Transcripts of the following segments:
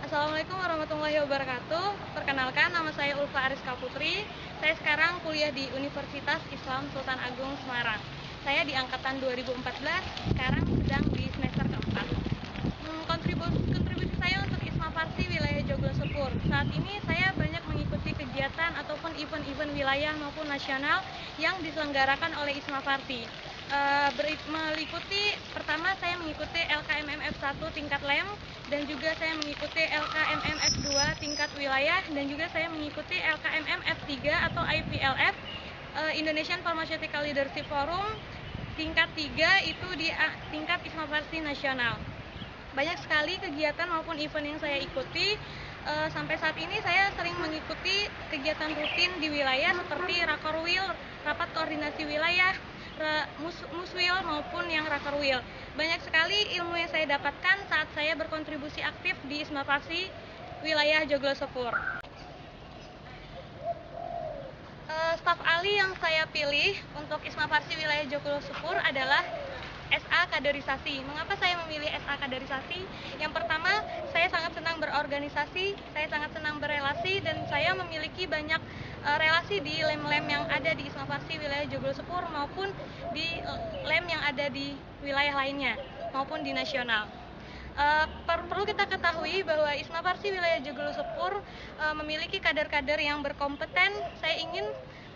Assalamualaikum warahmatullahi wabarakatuh. Perkenalkan, nama saya Ulfa Ariska Putri. Saya sekarang kuliah di Universitas Islam Sultan Agung Semarang. Saya di angkatan 2014, sekarang sedang di semester keempat. Kontribusi saya untuk Isma Farsi wilayah Joglo Sepur. Saat ini saya banyak mengikuti kegiatan ataupun event-event wilayah maupun nasional yang diselenggarakan oleh Isma Farsi. Meliputi, pertama saya mengikuti LKMMF 1 tingkat LEM, dan juga saya mengikuti LKMMF 2 tingkat wilayah, dan juga saya mengikuti LKMMF 3 atau IPLF, Indonesian Pharmaceutical Leadership Forum tingkat 3, itu di tingkat Isma Farsi nasional. Banyak sekali kegiatan maupun event yang saya ikuti. Sampai saat ini saya sering mengikuti kegiatan rutin di wilayah seperti Rakorwil, rapat koordinasi wilayah, Muswil maupun yang Rakorwil. Banyak sekali ilmu yang saya dapatkan saat saya berkontribusi aktif di Isma Farsi wilayah Joglo Sepur. Staf ahli yang saya pilih untuk Isma Farsi wilayah Joglo Sepur adalah SA Kaderisasi. Mengapa saya memilih SA Kaderisasi? Yang pertama, saya sangat senang berorganisasi, saya sangat senang berelasi, dan saya memiliki banyak relasi di lem-lem yang ada di Isma Farsi wilayah Joglo Sepur maupun di lem yang ada di wilayah lainnya maupun di nasional. Perlu kita ketahui bahwa Isma Farsi wilayah Joglo Sepur memiliki kader-kader yang berkompeten. Saya ingin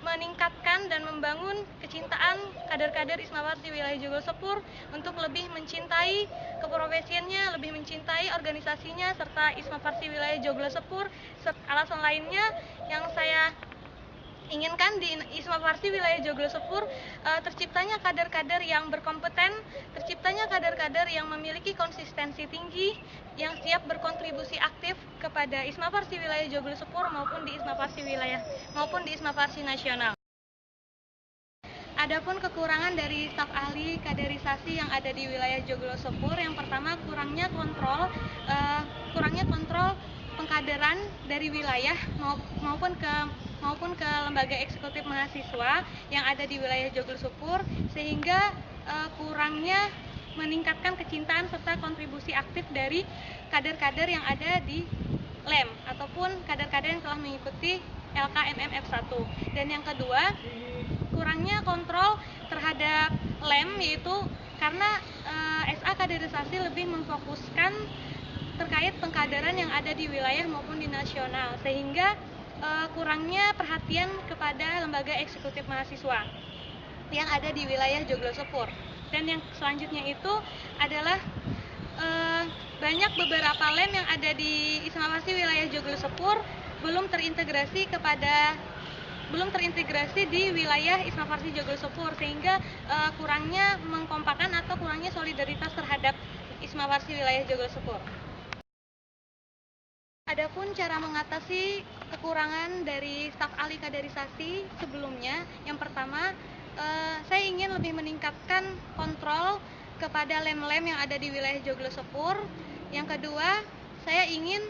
meningkatkan dan membangun kecintaan kader-kader Isma Farsi wilayah Joglo Sepur untuk lebih mencintai keprofesiannya, lebih mencintai organisasinya, serta Isma Farsi wilayah Joglo Sepur. Alasan lainnya yang saya inginkan di Isma Farsi wilayah Joglo Sepur, terciptanya kader-kader yang berkompeten, terciptanya kader-kader yang memiliki konsistensi tinggi, yang siap berkontribusi aktif kepada Isma Farsi wilayah Joglo Sepur maupun di Isma Farsi wilayah maupun di Isma Farsi nasional. Adapun kekurangan dari staf ahli kaderisasi yang ada di wilayah Joglo Sepur, yang pertama kurangnya kontrol pengkaderan dari wilayah maupun ke lembaga eksekutif mahasiswa yang ada di wilayah Joglo Sepur, sehingga kurangnya meningkatkan kecintaan serta kontribusi aktif dari kader-kader yang ada di LEM ataupun kader-kader yang telah mengikuti LKMMF 1. Dan yang kedua, kurangnya kontrol terhadap LEM, yaitu karena SA Kaderisasi lebih memfokuskan terkait pengkaderan yang ada di wilayah maupun di nasional, sehingga kurangnya perhatian kepada lembaga eksekutif mahasiswa yang ada di wilayah Joglo Sepur. Dan yang selanjutnya itu adalah banyak beberapa lem yang ada di Isma Farsi wilayah Joglo Sepur belum terintegrasi di wilayah Isma Farsi Joglo Sepur, sehingga kurangnya mengkompakan atau kurangnya solidaritas terhadap Isma Farsi wilayah Joglo Sepur. Adapun cara mengatasi kekurangan dari staf ahli kaderisasi sebelumnya, yang pertama, saya ingin lebih meningkatkan kontrol kepada lem-lem yang ada di wilayah Joglo Sepur. Yang kedua, saya ingin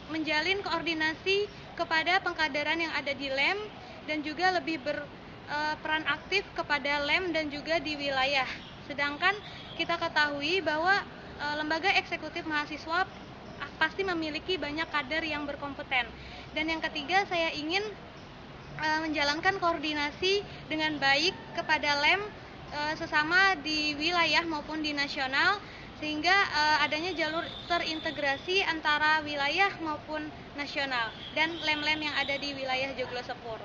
menjalin koordinasi kepada pengkaderan yang ada di lem, dan juga lebih berperan aktif kepada lem dan juga di wilayah. Sedangkan kita ketahui bahwa lembaga eksekutif mahasiswa pasti memiliki banyak kader yang berkompeten. Dan yang ketiga, saya ingin menjalankan koordinasi dengan baik kepada lem sesama di wilayah maupun di nasional, sehingga adanya jalur terintegrasi antara wilayah maupun nasional dan lem-lem yang ada di wilayah Joglo Sepur.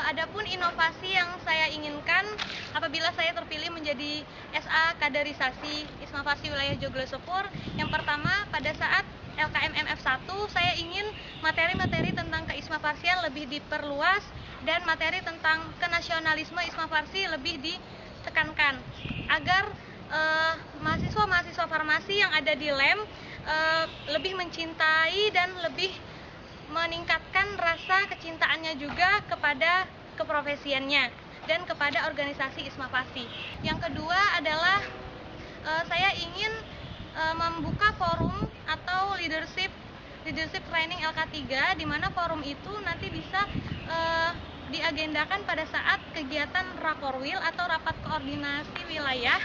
Adapun inovasi yang saya inginkan apabila saya terpilih menjadi SA Kaderisasi Isma Farsi wilayah Joglo Sepur, yang pertama, pada saat LKMMF 1 saya ingin materi-materi tentang keisma farsian lebih diperluas dan materi tentang kenasionalisme Isma Farsi lebih ditekankan agar mahasiswa-mahasiswa farmasi yang ada di LEM lebih mencintai dan lebih meningkatkan rasa kecintaannya juga kepada keprofesiannya dan kepada organisasi Isma Farsi. Yang kedua adalah saya ingin membuka forum atau leadership training LK3, di mana forum itu nanti bisa diagendakan pada saat kegiatan Rakorwil atau rapat koordinasi wilayah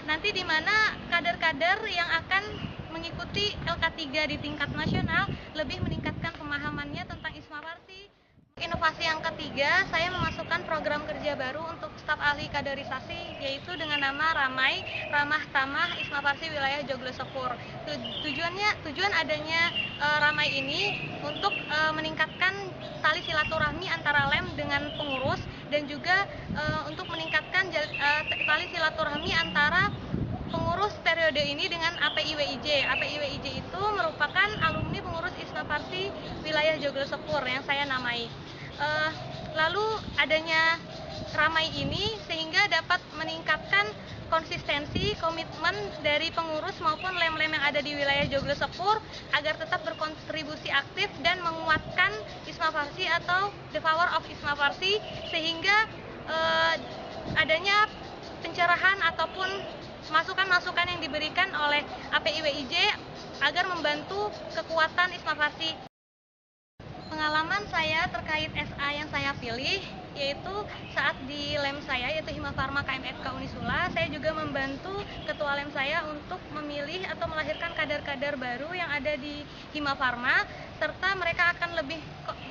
nanti di mana kader-kader yang akan mengikuti LK3 di tingkat nasional lebih meningkatkan pemahamannya tentang ISMA Farsi. Inovasi yang ketiga, saya memasukkan program kerja baru untuk staf ahli kaderisasi, yaitu dengan nama Ramai Ramah Tamah ISMA Farsi Wilayah Joglo Sepur. Tujuan adanya Ramai ini untuk meningkatkan tali silaturahmi antara LEM dengan pengurus, dan juga untuk meningkatkan tali silaturahmi antara pengurus periode ini dengan APIWIJ. APIWIJ itu merupakan alumni pengurus ISMA Farsi Wilayah Joglo Sepur yang saya namai. Lalu adanya Ramai ini sehingga dapat meningkatkan konsistensi, komitmen dari pengurus maupun lem-lem yang ada di wilayah Joglo Sepur agar tetap berkontribusi aktif dan menguatkan ISMA Farsi atau the power of ISMA Farsi, sehingga adanya pencerahan ataupun masukan-masukan yang diberikan oleh APIWIJ agar membantu kekuatan ISMA Farsi. Pengalaman saya terkait SA yang saya pilih yaitu saat di LEM saya, yaitu Hima Farma KMFK Unisula, saya juga membantu ketua LEM saya untuk memilih atau melahirkan kader-kader baru yang ada di Hima Farma, serta mereka akan lebih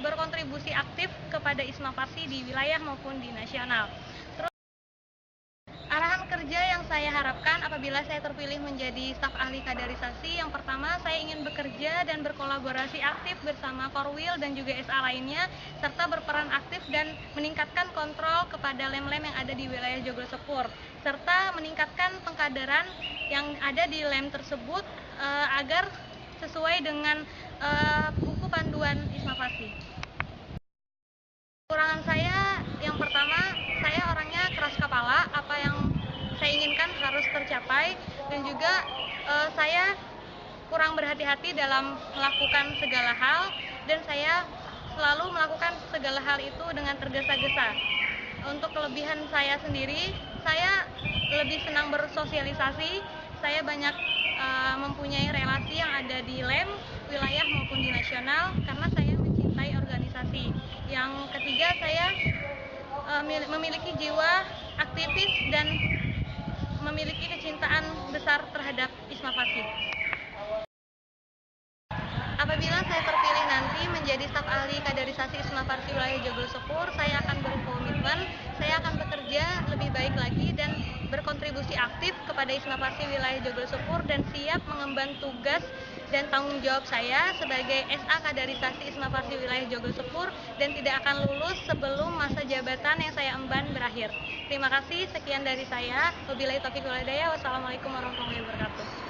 berkontribusi aktif kepada ISMA Farsi di wilayah maupun di nasional. Arahan kerja yang saya harapkan apabila saya terpilih menjadi staf ahli kaderisasi, yang pertama saya ingin bekerja dan berkolaborasi aktif bersama Korwil dan juga SA lainnya, serta berperan aktif dan meningkatkan kontrol kepada lem-lem yang ada di wilayah Joglo Sepur, serta meningkatkan pengkaderan yang ada di lem tersebut agar sesuai dengan buku panduan ISMA Farsi. Kekurangan saya yang pertama, saya orangnya keras kepala, apa yang saya inginkan harus tercapai, dan juga saya kurang berhati-hati dalam melakukan segala hal, dan saya selalu melakukan segala hal itu dengan tergesa-gesa. Untuk kelebihan saya sendiri, saya lebih senang bersosialisasi, saya banyak mempunyai relasi yang ada di LEM, wilayah maupun di nasional, karena saya mencintai organisasi. Yang ketiga, saya memiliki jiwa aktivis dan memiliki kecintaan besar terhadap ISMA Farsi. Apabila saya terpilih nanti menjadi staf ahli kaderisasi ISMA Farsi wilayah Joglo Sepur, saya akan berkomitmen, saya akan bekerja lebih baik lagi dan berkontribusi aktif kepada ISMA Farsi wilayah Joglo Sepur, dan siap mengemban tugas dan tanggung jawab saya sebagai SA kaderisasi ISMA Farsi wilayah Joglo Sepur, dan tidak akan lulus sebelum masa jabatan yang saya emban berakhir. Terima kasih, sekian dari saya. Wabillahi taufiq wal hidayah. Wassalamualaikum warahmatullahi wabarakatuh.